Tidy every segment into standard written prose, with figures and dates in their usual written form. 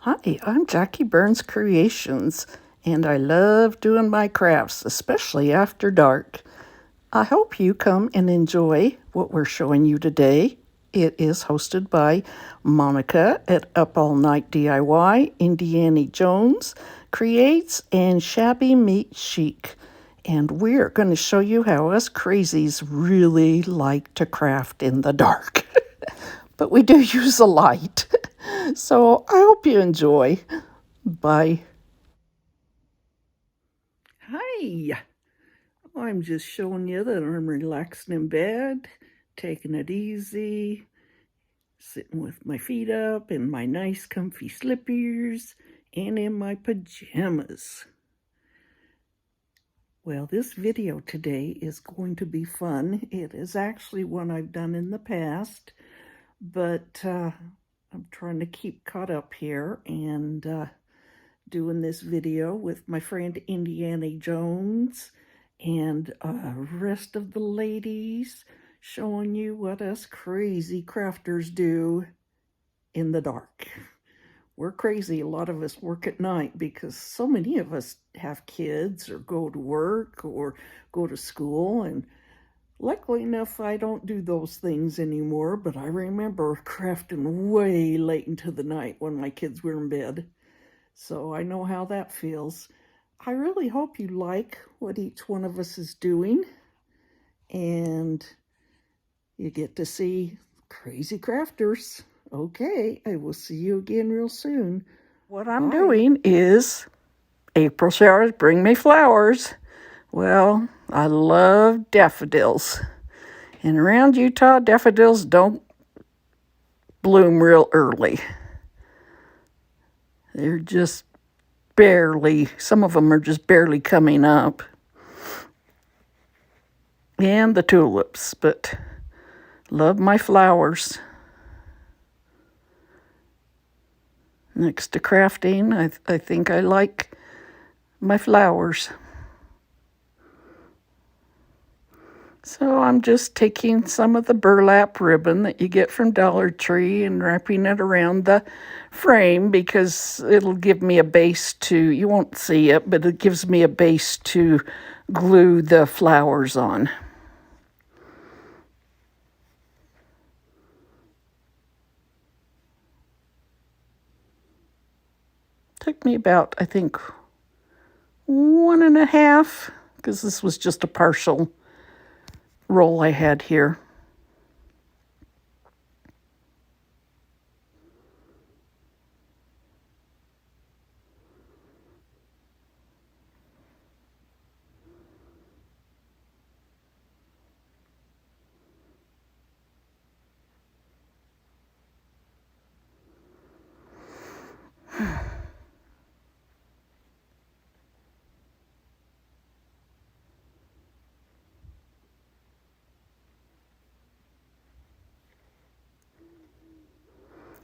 Hi, I'm Jackie Burns Creations, and I love doing my crafts, especially after dark. I hope you come and enjoy what we're showing you today. It is hosted by Monica at Up All Night DIY, Indiana Jones Creates, and Shabby Meat Chic. And we're going to show you how us crazies really like to craft in the dark. But we do use a light. So I hope you enjoy. Bye. Hi. I'm just showing you that I'm relaxing in bed, taking it easy, sitting with my feet up in my nice comfy slippers and in my pajamas. Well, this video today is going to be fun. It is actually one I've done in the past, but I'm trying to keep caught up here and doing this video with my friend Indiana Jones and rest of the ladies, showing you what us crazy crafters do in the dark. We're crazy. A lot of us work at night because so many of us have kids or go to work or go to school, and luckily enough, I don't do those things anymore, but I remember crafting way late into the night when my kids were in bed. So I know how that feels. I really hope you like what each one of us is doing, and you get to see crazy crafters. Okay, I will see you again real soon. What I'm doing is April showers bring me flowers. Well, I love daffodils. And around Utah, daffodils don't bloom real early. They're just barely, some of them are just barely coming up. And the tulips, but love my flowers. Next to crafting, I think I like my flowers. So I'm just taking some of the burlap ribbon that you get from Dollar Tree and wrapping it around the frame because it'll give me a base to, you won't see it, but it gives me a base to glue the flowers on. Took me about, I think, 1.5, because this was just a partial roll I had here.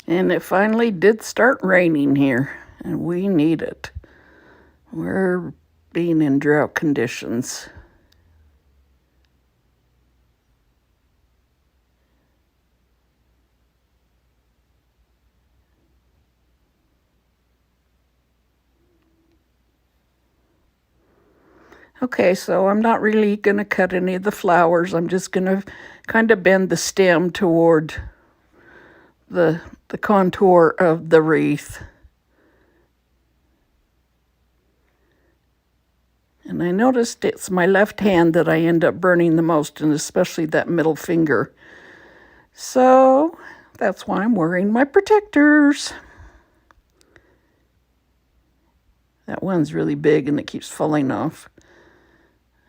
And it finally did start raining here, and we need it. We're being in drought conditions. Okay, so I'm not really going to cut any of the flowers. I'm just going to kind of bend the stem toward the contour of the wreath. And I noticed it's my left hand that I end up burning the most, and especially that middle finger. So that's why I'm wearing my protectors. That one's really big and it keeps falling off.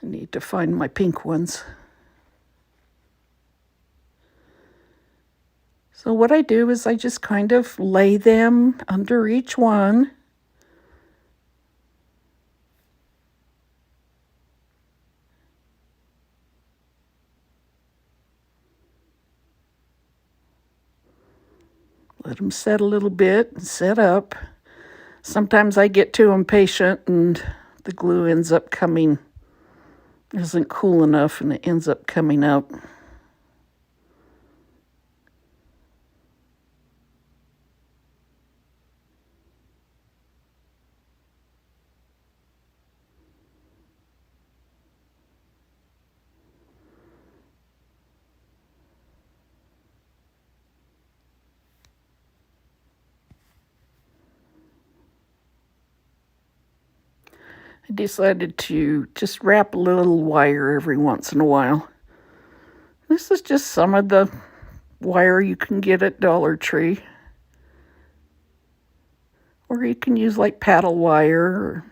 I need to find my pink ones. So what I do is I just kind of lay them under each one. Let them set a little bit and set up. Sometimes I get too impatient and the glue ends up coming, isn't cool enough, and it ends up coming up. I decided to just wrap a little wire every once in a while. This is just some of the wire you can get at Dollar Tree. Or you can use like paddle wire or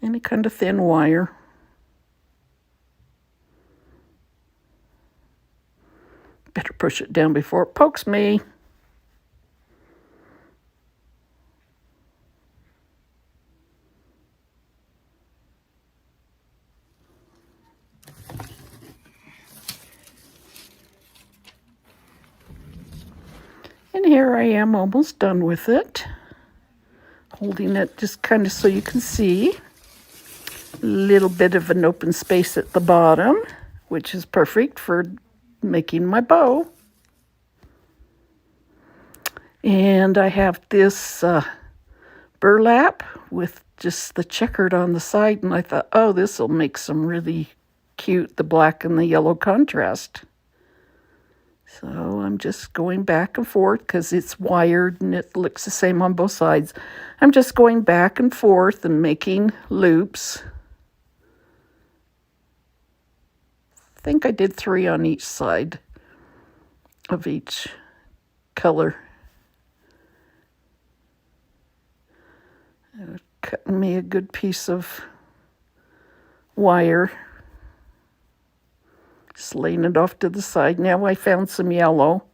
any kind of thin wire. Better push it down before it pokes me. And here I am almost done with it. Holding it just kind of so you can see. A little bit of an open space at the bottom, which is perfect for making my bow. And I have this burlap with just the checkered on the side, and I thought, oh, this will make some really cute, the black and the yellow contrast. So I'm just going back and forth because it's wired and it looks the same on both sides. I'm just going back and forth and making loops. I think I did 3 on each side of each color. Cutting me a good piece of wire. Just laying it off to the side. Now I found some yellow.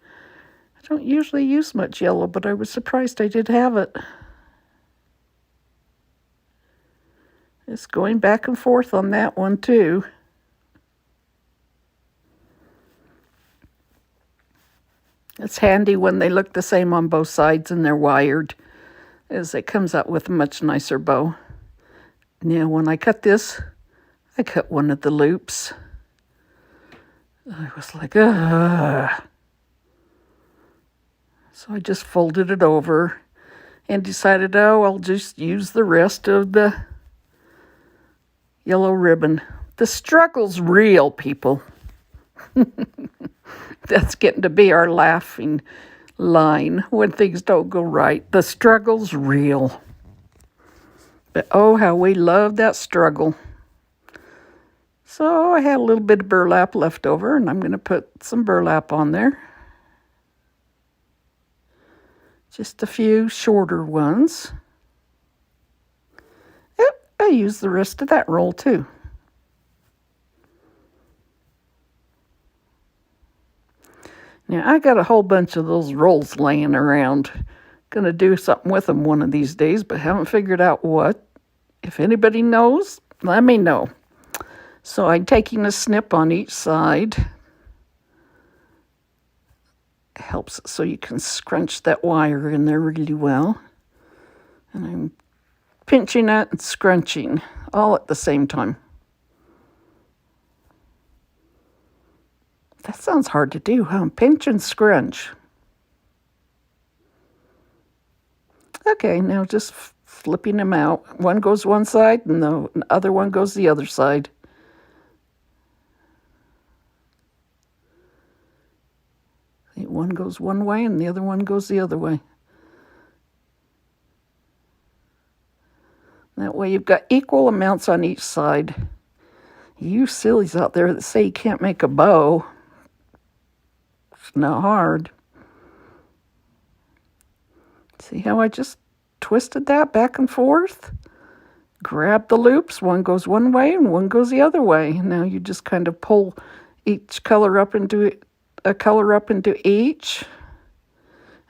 I don't usually use much yellow, but I was surprised I did have it. Just going back and forth on that one too. It's handy when they look the same on both sides and they're wired, as it comes out with a much nicer bow. Now when I cut this, I cut one of the loops. I was like, ugh. So I just folded it over and decided, oh, I'll just use the rest of the yellow ribbon. The struggle's real, people. That's getting to be our laughing line when things don't go right. The struggle's real. But oh, how we love that struggle. So I had a little bit of burlap left over, and I'm going to put some burlap on there. Just a few shorter ones. Yep, I used the rest of that roll too. Now I got a whole bunch of those rolls laying around. Gonna do something with them one of these days, but haven't figured out what. If anybody knows, let me know. So I'm taking a snip on each side. Helps so you can scrunch that wire in there really well. And I'm pinching it and scrunching all at the same time. That sounds hard to do, huh? Pinch and scrunch. Okay, now just flipping them out. One goes one side and the other one goes the other side. One goes one way and the other one goes the other way. That way you've got equal amounts on each side. You sillies out there that say you can't make a bow, it's not hard. See how I just twisted that back and forth? Grab the loops, one goes one way and one goes the other way. Now you just kind of pull each color up into a color up into each.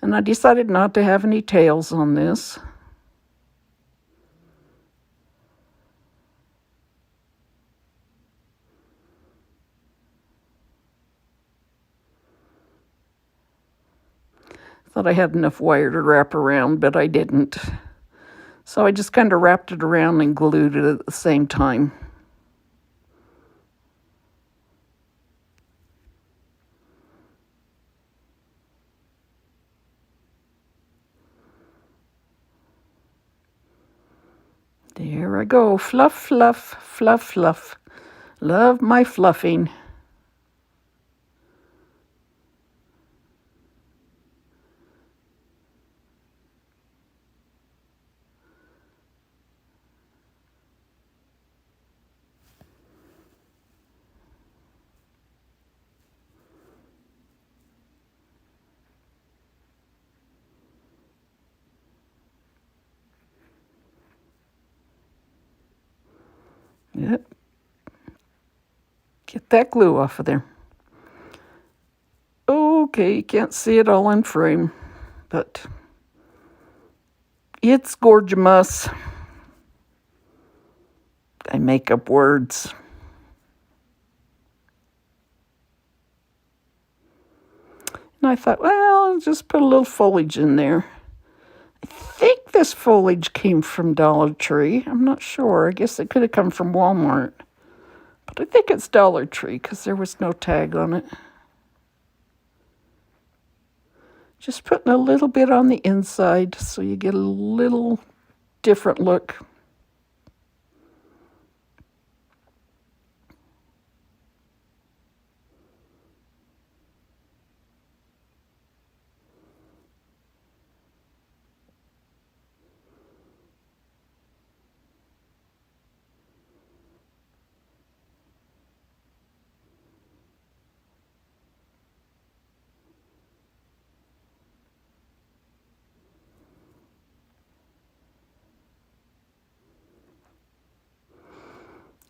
And I decided not to have any tails on this. Thought I had enough wire to wrap around, but I didn't. So I just kind of wrapped it around and glued it at the same time. There I go. Fluff, fluff, fluff, fluff. Love my fluffing. Yep. Get that glue off of there. Okay, you can't see it all in frame, but it's gorgeous. I make up words. And I thought, well, I'll just put a little foliage in there. I think this foliage came from Dollar Tree. I'm not sure. I guess it could have come from Walmart. But I think it's Dollar Tree because there was no tag on it. Just putting a little bit on the inside so you get a little different look.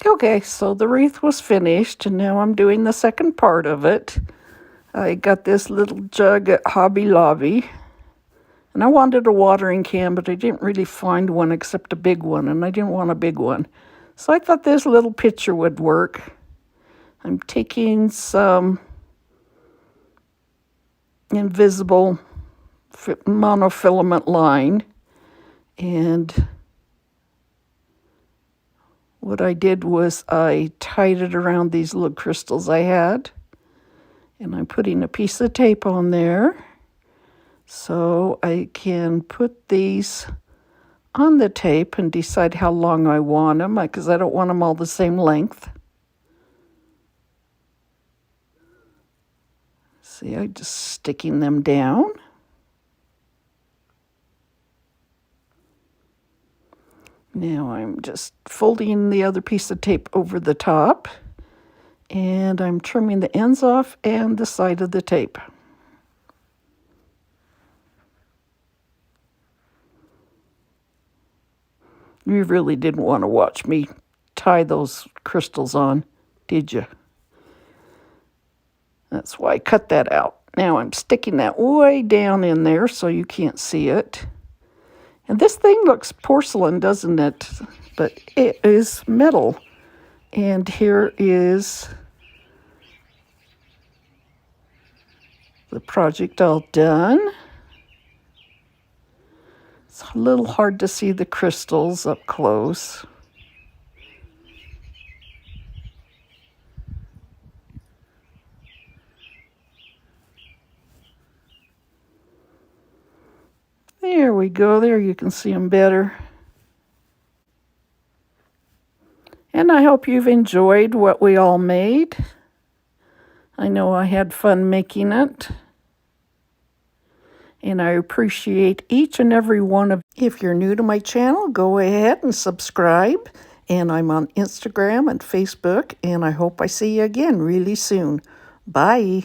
Okay, so the wreath was finished, and now I'm doing the second part of it. I got this little jug at Hobby Lobby, and I wanted a watering can, but I didn't really find one except a big one, and I didn't want a big one. So I thought this little pitcher would work. I'm taking some invisible monofilament line, and what I did was I tied it around these little crystals I had, and I'm putting a piece of tape on there so I can put these on the tape and decide how long I want them, because I don't want them all the same length. See, I'm just sticking them down. Now I'm just folding the other piece of tape over the top, and I'm trimming the ends off and the side of the tape. You really didn't want to watch me tie those crystals on, did you? That's why I cut that out. Now I'm sticking that way down in there so you can't see it. And this thing looks porcelain, doesn't it? But it is metal. And here is the project all done. It's a little hard to see the crystals up close. There we go. There you can see them better. And I hope you've enjoyed what we all made. I know I had fun making it. And I appreciate each and every one of you. If you're new to my channel, go ahead and subscribe. And I'm on Instagram and Facebook. And I hope I see you again really soon. Bye.